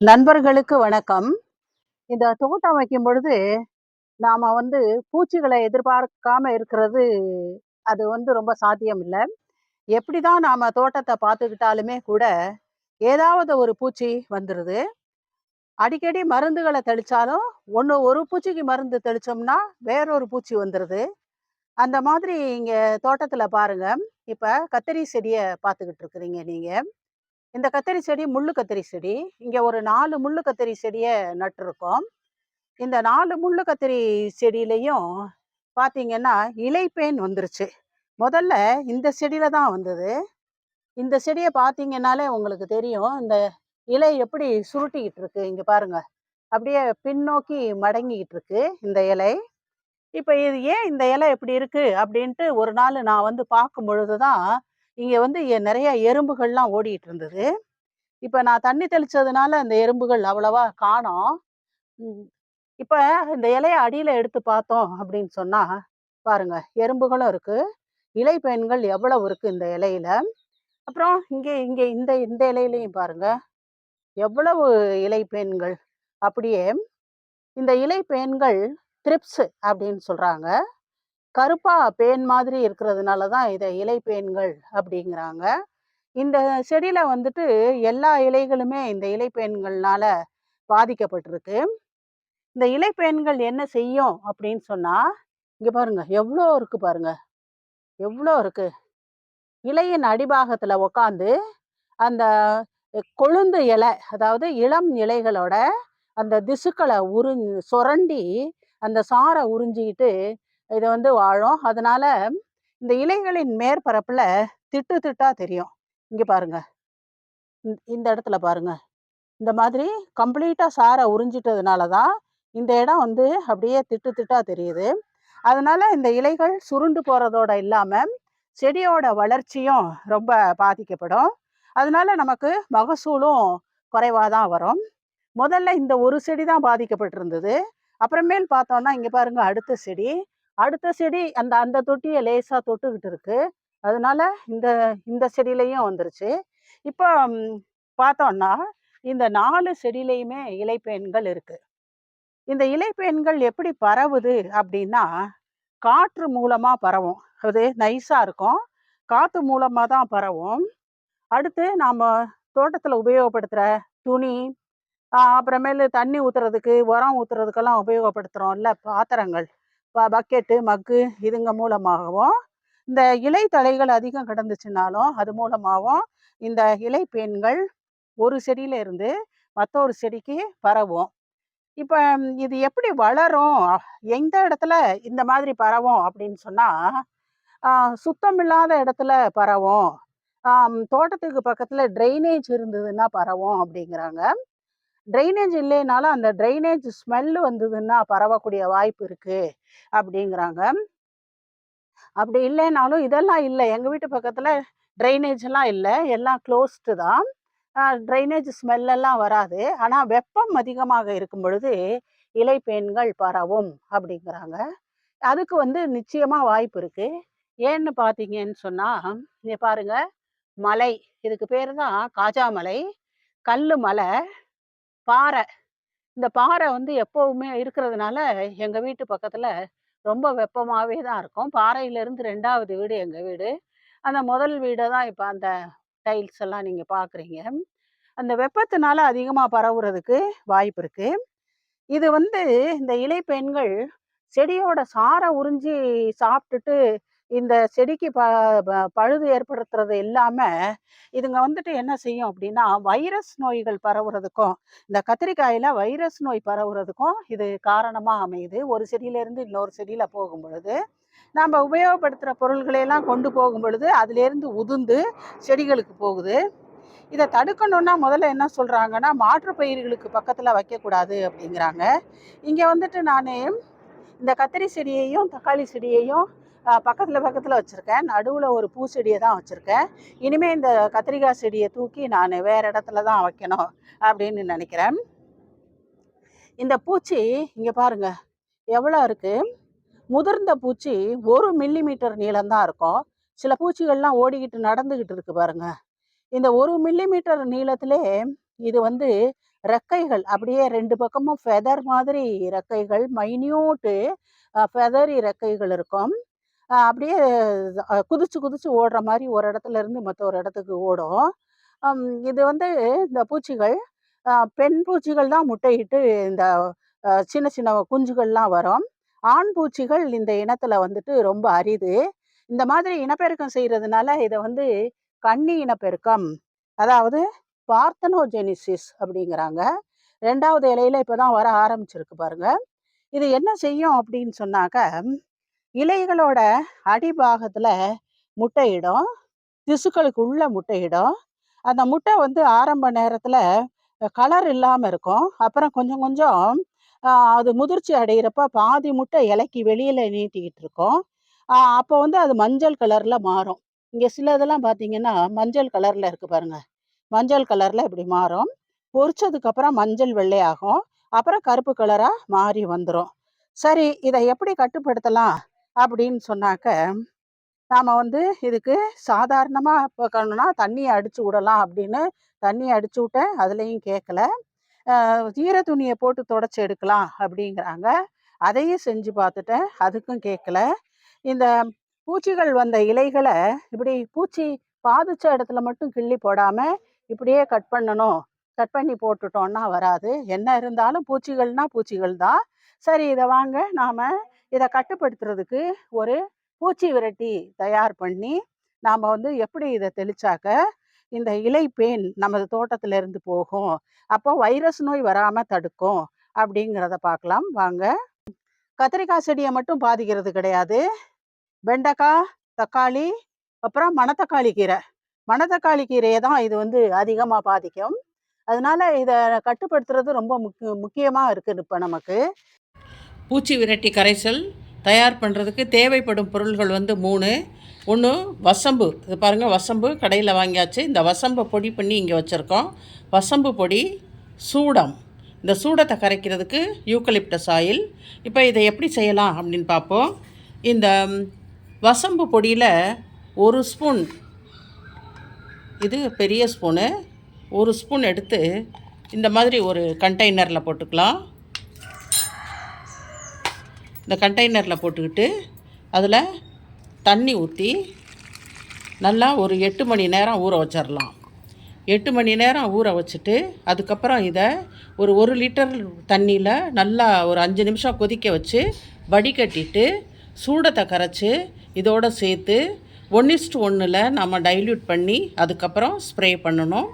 நண்பர்களுக்கு வணக்கம். இந்த தோட்டம் வைக்கும் பொழுது, நாம பூச்சிகள எதிர்பார்க்காம இருக்கிறது, அது ரொம்ப சாத்தியம் இல்ல. எப்படிதான் நாம தோட்டத்த பார்த்துக்கிட்டாலுமே கூட, ஏதாவது ஒரு பூச்சி வந்துருது. அடிக்கடி மருந்துகள தெளிச்சாலும், ஒரு பூச்சிக்கு மருந்து தெளிச்சோம்னா, வேறொரு பூச்சி வந்துருது. அந்த மாதிரி இங்க தோட்டத்துல பாருங்க. இப்ப கத்திரி செடிய பார்த்துக்கிட்டு இருக்கிறீங்க நீங்க. இந்த கத்திரி செடி முள்ளு கத்திரி செடி. இங்க ஒரு 4 முள்ளு கத்திரி செடிய நட்டுருக்கோம். இந்த 4 முள்ளு கத்திரி செடியிலயும் பார்த்தீங்கன்னா, இலைப்பேன் வந்துருச்சு. முதல்ல இந்த செடியில தான் வந்தது. இந்த செடிய பார்த்தீங்கன்னாலே உங்களுக்கு தெரியும். இந்த இலை எப்படி சுருட்டிக்கிட்டு இருக்கு. இங்க பாருங்க. அப்படியே பின்னோக்கி மடங்கிக்கிட்டு இருக்கு இந்த இலை. இப்ப இது ஏன் இந்த இலை இப்படி இருக்கு அப்படின்ட்டு ஒரு நாள் நான் பார்க்கும் பொழுது தான், இங்க நெறைய எறும்புகள்லாம் ஓடிட்டு இருந்தது. இப்ப நான் தண்ணி தெளிச்சதுனால அந்த எறும்புகள் அவ்வளவா காணோம். ம். இப்ப இந்த இலைய அடியில எடுத்து பார்த்தோம் அப்படின்னு சொன்னா, பாருங்க எறும்புகளும் இருக்கு. இலைப்பேன்கள் எவ்வளவு இருக்கு இந்த இலையில. அப்புறம் இங்க இங்க இந்த இந்த இலையிலயும் பாருங்க, எவ்வளவு இலைப்பேன்கள். அப்படியே இந்த இலைப்பேன்கள் த்ரிப்ஸ் அப்படின்னு சொல்றாங்க. கருப்பா பேன் மாதிரி இருக்கிறதுனால தான் இத இலைப்பேன்கள் அப்படிங்கிறாங்க. இந்த செடியில எல்லா இலைகளுமே இந்த இலைப்பேன்கள்னால பாதிக்கப்பட்டிருக்கு. இந்த இலைப்பேன்கள் என்ன செய்யும் அப்படின்னு சொன்னா, இங்க பாருங்க எவ்ளோ இருக்கு பாருங்க. எவ்ளோ இருக்கு. இலையின் அடிபாகத்துல உட்காந்து அந்த கொழுந்து இலை, அதாவது இளம் இலைகளோட அந்த திசுக்கள சொரண்டி அந்த சார உறிஞ்சிக்கிட்டு இது வாழும். அதனால இந்த இலைகளின் மேற்பரப்புல திட்டு திட்டா தெரியும். இங்க பாருங்க. இந்த இடத்துல பாருங்க. இந்த மாதிரி கம்ப்ளீட்டா சார உறிஞ்சிட்டதுனால தான் இந்த இடம் அப்படியே திட்டு திட்டா தெரியுது. அதனால இந்த இலைகள் சுருண்டு போறதோட இல்லாம, செடியோட வளர்ச்சியும் ரொம்ப பாதிக்கப்படும். அதனால நமக்கு மகசூலும் குறைவா தான் வரும். முதல்ல இந்த ஒரு செடி தான் பாதிக்கப்பட்டிருந்தது. அப்புறமேல் பார்த்தோம்னா, இங்க பாருங்க அடுத்த செடி. அடுத்த செடி அந்த அந்த தொட்டிய லேசா தொட்டுக்கிட்டு இருக்கு. அதனால இந்த இந்த செடியிலயும் வந்துருச்சு. இப்போ பார்த்தோம்னா, இந்த 4 செடியிலயுமே இலைப்பேன்கள் இருக்கு. இந்த இலைப்பேன்கள் எப்படி பரவுது அப்படின்னா, காற்று மூலமா பரவும். அது நைஸா இருக்கும். காத்து மூலமா தான் பரவும். அடுத்து நாம தோட்டத்துல உபயோகப்படுத்துற துணி, அப்புறமேலு தண்ணி ஊத்துறதுக்கு, உரம் ஊத்துறதுக்கெல்லாம் உபயோகப்படுத்துறோம்ல பாத்திரங்கள், பக்கெட்டு, மக்கு இதுங்க மூலமாகவும், இந்த இலை தழைகள் அதிகம் கிடந்துச்சுன்னாலும், அது மூலமாவும் இந்த இலைப்பேன்கள் ஒரு செடியில இருந்து மத்தொரு செடிக்கு பரவும். இப்ப இது எப்படி வளரும்? எந்த இடத்துல இந்த மாதிரி பரவும் அப்படின்னு சொன்னா, அ சுத்தமில்லாத இடத்துல பரவும். தோட்டத்துக்கு பக்கத்துல ட்ரைனேஜ் இருந்ததுன்னா பரவும் அப்படிங்கிறாங்க. ட்ரைனேஜ் இல்லைனாலும் அந்த ட்ரைனேஜ் ஸ்மெல் வந்ததுன்னா பரவக்கூடிய வாய்ப்பு இருக்கு அப்படிங்கிறாங்க. அப்படி இல்லைனாலும் இதெல்லாம் இல்ல. எங்க வீட்டு பக்கத்துல ட்ரைனேஜ் எல்லாம் இல்ல. எல்லாம் குளோஸ்டு தான். ட்ரைனேஜ் ஸ்மெல் எல்லாம் வராது. ஆனா வெப்பம் அதிகமாக இருக்கும் பொழுது இலைப்பேன்கள் பரவும் அப்படிங்கிறாங்க. அதுக்கு நிச்சயமா வாய்ப்பு இருக்கு. ஏன்னு பார்த்தீங்கன்னு சொன்னா, இங்க பாருங்க மலை. இதுக்கு பேரு தான் காஜா மலை. கல்லு மலை, பாறை. இந்த பாறை எப்பவுமே இருக்கிறதுனால, எங்க வீட்டு பக்கத்துல ரொம்ப வெப்பமாவே தான் இருக்கும். பாறையிலிருந்து 2வது வீடு எங்க வீடு. அந்த முதல் வீட தான் இப்ப அந்த டைல்ஸ் எல்லாம் நீங்க பார்க்குறீங்க. அந்த வெப்பத்தினால அதிகமா பரவுறதுக்கு வாய்ப்பு இருக்கு. இது இந்த இலைப்பெண்கள் செடியோட சார உறிஞ்சி சாப்பிட்டுட்டு, இந்த செடிக்கு பழுது ஏற்படுத்துறது இல்லாம, இதுங்க என்ன செய்யும் அப்படின்னா, வைரஸ் நோய்கள் பரவுறதுக்கும், இந்த கத்திரிக்காயில வைரஸ் நோய் பரவுறதுக்கும் இது காரணமா அமையுது. ஒரு செடியிலேருந்து இன்னொரு செடியில போகும்பொழுது, நாம உபயோகப்படுத்துற பொருள்களை எல்லாம் கொண்டு போகும்பொழுது, அதிலேருந்து உதிர்ந்து செடிகளுக்கு போகுது. இத தடுக்கணும்னா முதல்ல என்ன சொல்றாங்கன்னா, மாற்று பயிர்களுக்கு பக்கத்துல வைக்கக்கூடாது அப்படிங்கிறாங்க. இங்க நானு இந்த கத்திரி செடியையும், தக்காளி செடியையும் பக்கத்துல பக்கத்துல வச்சிருக்கேன். நடுவுல ஒரு பூச்செடிய தான் வச்சிருக்கேன். இனிமே இந்த கத்திரிக்காய் செடிய தூக்கி நானு வேற இடத்துல தான் வைக்கணும் அப்படின்னு நினைக்கிறேன். இந்த பூச்சி இங்க பாருங்க எவ்வளோ இருக்கு. முதிர்ந்த பூச்சி 1 மில்லிமீட்டர் நீளம் தான் இருக்கும். சில பூச்சிகள்லாம் ஓடிக்கிட்டு நடந்துகிட்டு இருக்கு பாருங்க. இந்த 1 மில்லிமீட்டர் நீளத்திலே இது ரெக்கைகள் அப்படியே 2 பக்கமும் ஃபெதர் மாதிரி ரெக்கைகள், மைன்யூட்டு ஃபெதரி ரெக்கைகள் இருக்கும். அப்படியே குதிச்சு குதிச்சு ஓடுற மாரி ஒரு இடத்துல இருந்து மத்த ஒரு இடத்துக்கு ஓடும். இது வந்து இந்த பூச்சிகள் பெண் பூச்சிகள் தான் முட்டையிட்டு இந்த சின்ன சின்ன குஞ்சுகள்லாம் வரும். ஆண் பூச்சிகள் இந்த இனத்துல வந்துட்டு ரொம்ப அரிது. இந்த மாதிரி இனப்பெருக்கம் செய்றதுனால இத வந்து கன்னி இனப்பெருக்கம், அதாவது பார்த்தனோஜெனிசிஸ் அப்படிங்கிறாங்க. 2வது இலையில இப்ப தான் வர ஆரம்பிச்சிருக்கு பாருங்க. இது என்ன செய்யும் அப்படின்னு சொன்னாக்க, இலைகளோட அடிபாகத்துல முட்டையிடும். திசுக்களுக்கு உள்ள முட்டையிடும். அந்த முட்டை வந்து ஆரம்ப நேரத்துல கலர் இல்லாம இருக்கும். அப்புறம் கொஞ்சம் கொஞ்சம் அது முதிர்ச்சி அடையிறப்ப பாதி முட்டை இலைக்கு வெளியில நீட்டிக்கிட்டு இருக்கும். அப்போ வந்து அது மஞ்சள் கலர்ல மாறும். இங்க சிலதெல்லாம் பார்த்தீங்கன்னா, மஞ்சள் கலர்ல இருக்கு பாருங்க. மஞ்சள் கலர்ல இப்படி மாறும். பொரிச்சதுக்கு அப்புறம் மஞ்சள் வெள்ளையாகும். அப்புறம் கருப்பு கலரா மாறி வந்துரும். சரி, இத எப்படி கட்டுப்படுத்தலாம் அப்படின்னு சொன்னாக்க, நாம வந்து இதுக்கு சாதாரணமா பார்க்கணும்னா தண்ணிய அடிச்சு விடலாம் அப்படின்னு தண்ணிய அடிச்சு விட்டேன். அதுலயும் கேட்கல. ஈர துணிய போட்டு தொடச்சு எடுக்கலாம் அப்படிங்கிறாங்க. அதையும் செஞ்சு பார்த்துட்டேன். அதுக்கும் கேட்கல. இந்த பூச்சிகள் வந்த இலைகள இப்படி பூச்சி பாதிச்ச இடத்துல மட்டும் கிள்ளி போடாம, இப்படியே கட் பண்ணணும். கட் பண்ணி போட்டுட்டோம்னா வராது. என்ன இருந்தாலும் பூச்சிகள்னா பூச்சிகள் தான். சரி, இத வாங்க நாம இத கட்டுப்படுத்துறதுக்கு ஒரு பூச்சி விரட்டி தயார் பண்ணி, நாம வந்து எப்படி இத தெளிச்சாக்க, இந்த இலை பேன் நமது தோட்டத்துல இருந்து போகும். அப்போ வைரஸ் நோய் வராம தடுக்கும். அப்படிங்கிறத பார்க்கலாம் வாங்க. கத்திரிக்காய் செடிய மட்டும் பாதிக்கிறது கிடையாது. வெண்டைக்காய், தக்காளி, அப்புறம் மணத்தக்காளி கீரை. மணத்தக்காளி கீரைய தான் இது வந்து அதிகமா பாதிக்கும். அதனால இத கட்டுப்படுத்துறது ரொம்ப முக்கியமா இருக்குது இப்ப நமக்கு. பூச்சி விரட்டி கரைசல் தயார் பண்ணுறதுக்கு தேவைப்படும் பொருள்கள் வந்து 3. ஒன்று வசம்பு. இது பாருங்கள், வசம்பு கடையில் வாங்கியாச்சு. இந்த வசம்பை பொடி பண்ணி இங்கே வச்சுருக்கோம். வசம்பு பொடி, சூடம். இந்த சூடத்தை கரைக்கிறதுக்கு யூக்கலிப்டஸ் ஆயில். இப்போ இதை எப்படி செய்யலாம் அப்படின்னு பார்ப்போம். இந்த வசம்பு பொடியில் 1 ஸ்பூன், இது பெரிய ஸ்பூனு, 1 ஸ்பூன் எடுத்து இந்த மாதிரி ஒரு கண்டெய்னரில் போட்டுக்கலாம். இந்த கண்டெய்னரில் போட்டுக்கிட்டு அதில் தண்ணி ஊற்றி நல்லா ஒரு 8 மணி நேரம் ஊற வச்சிடலாம். 8 மணி நேரம் ஊற வச்சுட்டு அதுக்கப்புறம் இதை ஒரு 1 லிட்டர் தண்ணியில் நல்லா ஒரு 5 நிமிஷம் கொதிக்க வச்சு வடிகட்டிட்டு சூடத்தை கரைச்சி இதோடு சேர்த்து 1:1 நம்ம டைல்யூட் பண்ணி அதுக்கப்புறம் ஸ்ப்ரே பண்ணணும்.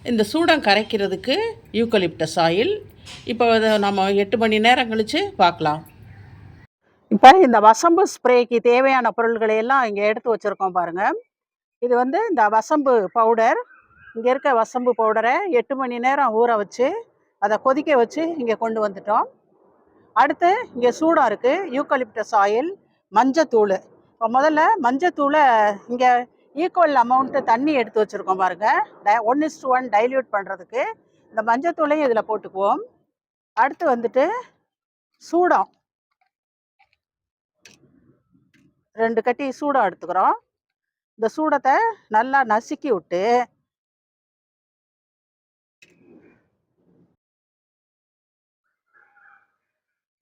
இந்த சூடம் கரைக்கிறதுக்கு யூக்கலிப்டஸ் ஆயில். இப்போ அதை நம்ம 8 மணி நேரம் கழித்து பார்க்கலாம். இப்ப இந்த வசம்பு ஸ்ப்ரேக்கு தேவையான பொருள்களை எல்லாம் இங்க எடுத்து வச்சிருக்கோம் பாருங்க. இது வந்து இந்த வசம்பு பவுடர். இங்க இருக்க வசம்பு பவுடரை 8 மணி நேரம் ஊற வச்சு அதை கொதிக்க வச்சு இங்க கொண்டு வந்துட்டோம். அடுத்து இங்க சூடம் இருக்கு, யூக்கலிப்டஸ் ஆயில், மஞ்சத்தூள். இப்போ முதல்ல மஞ்சத்தூளை இங்க ஈக்குவல் அமௌண்ட் தண்ணி எடுத்து வச்சிருக்கோம் பாருங்க. 1:1 டைல்யூட் பண்றதுக்கு இந்த மஞ்சத்தூளையும் இதுல போட்டுக்குவோம். அடுத்து வந்துட்டு சூடம், 2 கட்டி சூடம் எடுத்துக்கிறோம். இந்த சூடத்தை நல்லா நசுக்கி விட்டு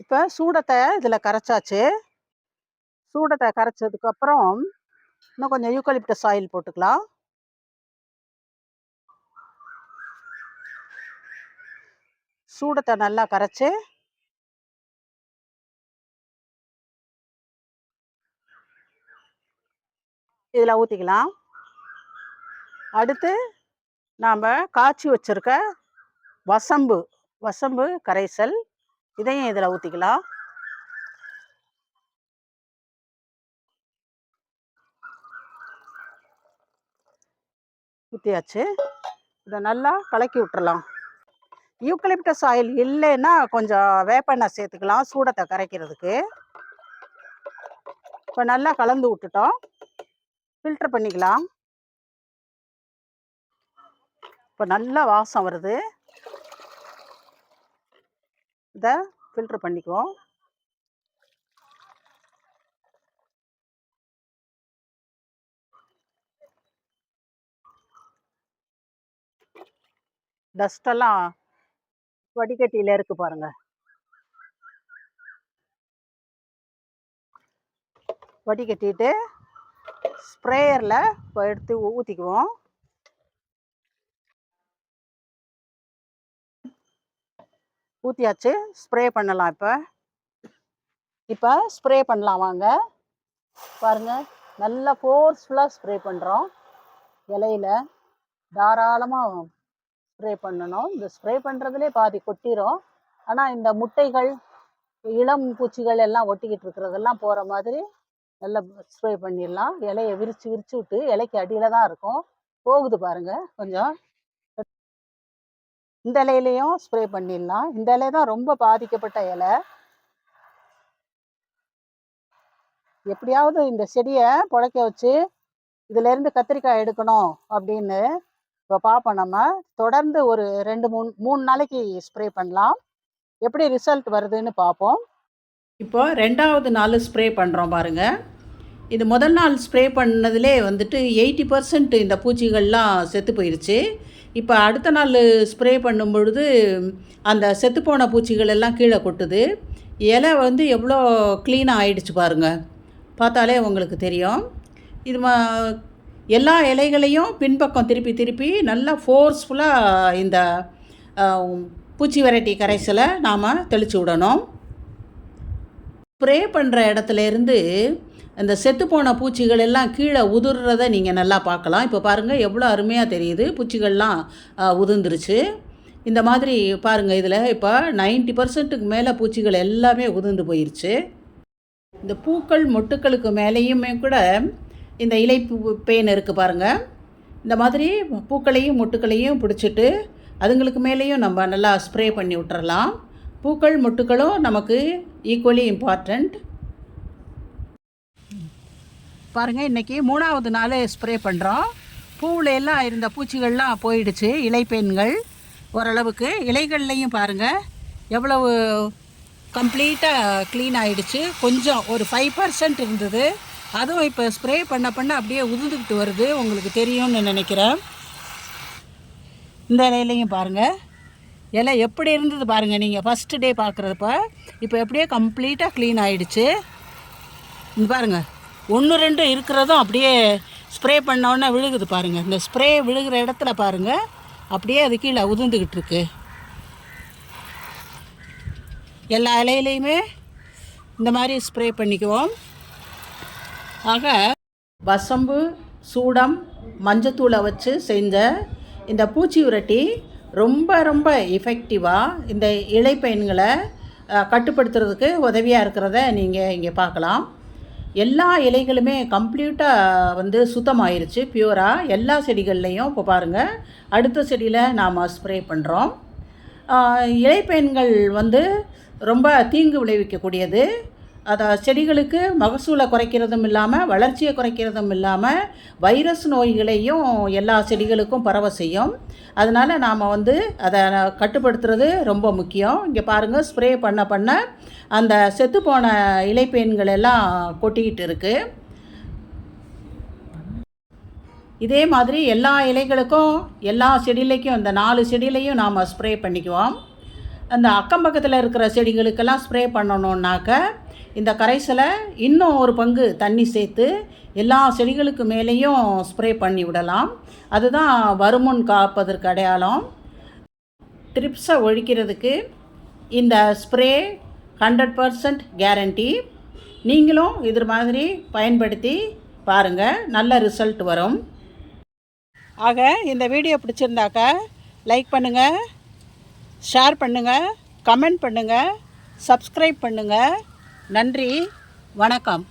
இப்போ சூடத்தை இதில் கரைச்சாச்சு. சூடத்தை கரைச்சதுக்கு அப்புறம் இன்னும் கொஞ்சம் யூக்கலிப்டஸ் ஆயில் போட்டுக்கலாம். சூடத்தை நல்லா கரைச்சி இதில் ஊற்றிக்கலாம். அடுத்து நாம் காய்ச்சி வச்சிருக்க வசம்பு வசம்பு கரைசல் இதையும் இதில் ஊற்றிக்கலாம். ஊற்றியாச்சு. இதை நல்லா கலக்கி விட்டுறலாம். யூக்கலிப்டஸ் ஆயில் இல்லைன்னா கொஞ்சம் வேப்பெண்ணெய் சேர்த்துக்கலாம் சூடத்தை கரைக்கிறதுக்கு. இப்போ நல்லா கலந்து விட்டுட்டோம். ஃபில்டர் பண்ணிக்கலாம். இப்போ நல்லா வாசம் வருது. இதை ஃபில்டர் பண்ணிக்குவோம். டஸ்டெல்லாம் வடிகட்டியில் இருக்கு பாருங்க. வடிகட்டிட்டு ஸ்ப்ரேயரில் இப்போ எடுத்து ஊற்றிக்குவோம். ஊற்றியாச்சு. ஸ்ப்ரே பண்ணலாம். இப்போ ஸ்ப்ரே பண்ணலாம் வாங்க. பாருங்கள், நல்லா ஃபோர்ஸ்ஃபுல்லாக ஸ்ப்ரே பண்ணுறோம். இலையில தாராளமாக ஸ்ப்ரே பண்ணணும். இந்த ஸ்ப்ரே பண்ணுறதுலே பாதி கொட்டிடும். ஆனால் இந்த முட்டைகள், இளம் பூச்சிகள் எல்லாம் ஒட்டிக்கிட்டு இருக்கிறதெல்லாம் போகிற மாதிரி நல்லா ஸ்ப்ரே பண்ணிடலாம். இலையை விரித்து விட்டு இலைக்கு அடியில் தான் இருக்கும். போகுது பாருங்கள் கொஞ்சம். இந்த இலையிலையும் ஸ்ப்ரே பண்ணிடலாம். இந்த இலை தான் ரொம்ப பாதிக்கப்பட்ட இலை. எப்படியாவது இந்த செடியை புழைக்க வச்சு இதிலேருந்து கத்திரிக்காய் எடுக்கணும் அப்படின்னு இப்போ பார்ப்போம். நம்ம தொடர்ந்து ஒரு 2-3 நாளைக்கு ஸ்ப்ரே பண்ணலாம். எப்படி ரிசல்ட் வருதுன்னு பார்ப்போம். இப்போ 2வது நாள் ஸ்ப்ரே பண்ணுறோம் பாருங்கள். இது முதல் நாள் ஸ்ப்ரே பண்ணதுலே வந்துட்டு 80% இந்த பூச்சிகள்லாம் செத்து போயிடுச்சு. இப்போ அடுத்த நாள் ஸ்ப்ரே பண்ணும் பொழுது அந்த செத்துப்போன பூச்சிகள் எல்லாம் கீழே கொட்டுது. இலை வந்து எவ்வளோ க்ளீனாக ஆயிடுச்சு பாருங்கள். பார்த்தாலே உங்களுக்கு தெரியும். இது எல்லா இலைகளையும் பின்பக்கம் திருப்பி நல்லா ஃபோர்ஸ்ஃபுல்லாக இந்த பூச்சி வெரைட்டி கரைசலை நாம் தெளித்து விடணும். ஸ்ப்ரே பண்ணுற இடத்துலேருந்து அந்த செத்துப்போன பூச்சிகள் எல்லாம் கீழே உதிர்றதை நீங்கள் நல்லா பார்க்கலாம். இப்போ பாருங்கள், எவ்வளோ அருமையாக தெரியுது. பூச்சிகள்லாம் உதிர்ந்துருச்சு. இந்த மாதிரி பாருங்கள், இதில் இப்போ 90%க்கு மேலே பூச்சிகள் எல்லாமே உதிர்ந்து போயிடுச்சு. இந்த பூக்கள் மொட்டுக்களுக்கு மேலேயுமே கூட இந்த இலை பேன் இருக்குது பாருங்கள். இந்த மாதிரி பூக்களையும் மொட்டுக்களையும் பிடிச்சிட்டு அதுங்களுக்கு மேலேயும் நம்ம நல்லா ஸ்ப்ரே பண்ணி விட்டுறலாம். பூக்கள் மொட்டுக்களும் நமக்கு ஈக்குவலி இம்பார்ட்டண்ட். பாருங்கள், இன்றைக்கி 3வது நாள் ஸ்ப்ரே பண்ணுறோம். பூவில் எல்லாம் இருந்த பூச்சிகள்லாம் போயிடுச்சு. இலைப்பெண்கள் ஓரளவுக்கு. இலைகள்லையும் பாருங்கள் எவ்வளவு கம்ப்ளீட்டாக க்ளீன் ஆகிடுச்சு. கொஞ்சம் ஒரு 5% இருந்தது. அதுவும் இப்போ ஸ்ப்ரே பண்ண அப்படியே உதிர்ந்துக்கிட்டு வருது. உங்களுக்கு தெரியும்னு நினைக்கிறேன். இந்த இலையிலையும் பாருங்கள், இலை எப்படி இருந்தது பாருங்கள். நீங்கள் ஃபஸ்ட்டு டே பார்க்குறப்ப இப்போ எப்படியே கம்ப்ளீட்டாக க்ளீன் ஆகிடுச்சு. இந்த பாருங்கள், 1-2 இருக்கிறதும் அப்படியே ஸ்ப்ரே பண்ணோன்னே விழுகுது பாருங்கள். இந்த ஸ்ப்ரே விழுகிற இடத்துல பாருங்கள் அப்படியே அது கீழே உதிர்ந்துக்கிட்டு இருக்கு. எல்லா இலையிலையுமே இந்த மாதிரி ஸ்ப்ரே பண்ணிக்குவோம். ஆக வசம்பு, சூடம், மஞ்சத்தூளை வச்சு செஞ்ச இந்த பூச்சி விரட்டி ரொம்ப எஃபெக்டிவாக இந்த இலைப்பெண்களை கட்டுப்படுத்துறதுக்கு உதவியாக இருக்கிறத நீங்கள் இங்கே பார்க்கலாம். எல்லா இலைகளுமே கம்ப்ளீட்டாக வந்து சுத்தமாயிருச்சு, பியூராக. எல்லா செடிகள்லேயும் இப்போ பாருங்கள், அடுத்த செடியில் நாம் ஸ்ப்ரே பண்ணுறோம். இலைப்பெண்கள் வந்து ரொம்ப தீங்கு விளைவிக்கக்கூடியது. அதை செடிகளுக்கு மகசூலை குறைக்கிறதும் இல்லாமல் வளர்ச்சியை குறைக்கிறதும் இல்லாமல் வைரஸ் நோய்களையும் எல்லா செடிகளுக்கும் பரவ செய்யும். அதனால் நாம் வந்து அதை கட்டுப்படுத்துறது ரொம்ப முக்கியம். இங்கே பாருங்கள், ஸ்ப்ரே பண்ண அந்த செத்துப்போன இலைப்பேன்கள் எல்லாம் கொட்டிக்கிட்டு இருக்குது. இதே மாதிரி எல்லா இலைகளுக்கும் எல்லா செடியிலைக்கும் இந்த 4 செடியிலையும் நாம் ஸ்ப்ரே பண்ணிக்குவோம். அந்த அக்கம் பக்கத்தில் இருக்கிற செடிகளுக்கெல்லாம் ஸ்ப்ரே பண்ணணுன்னாக்க இந்த கரைசலை இன்னும் ஒரு பங்கு தண்ணி சேர்த்து எல்லா செடிகளுக்கு மேலேயும் ஸ்ப்ரே பண்ணி விடலாம். அதுதான் வருமுன் காப்பதற்கு அடையாளம். ட்ரிப்ஸை ஒழிக்கிறதுக்கு இந்த ஸ்ப்ரே 100% கேரண்டி. நீங்களும் இது மாதிரி பயன்படுத்தி பாருங்கள், நல்ல ரிசல்ட் வரும். ஆக இந்த வீடியோ பிடிச்சிருந்தாக்க லைக் பண்ணுங்கள், ஷேர் பண்ணுங்கள், கமெண்ட் பண்ணுங்கள், சப்ஸ்கிரைப் பண்ணுங்கள். நன்றி, வணக்கம்.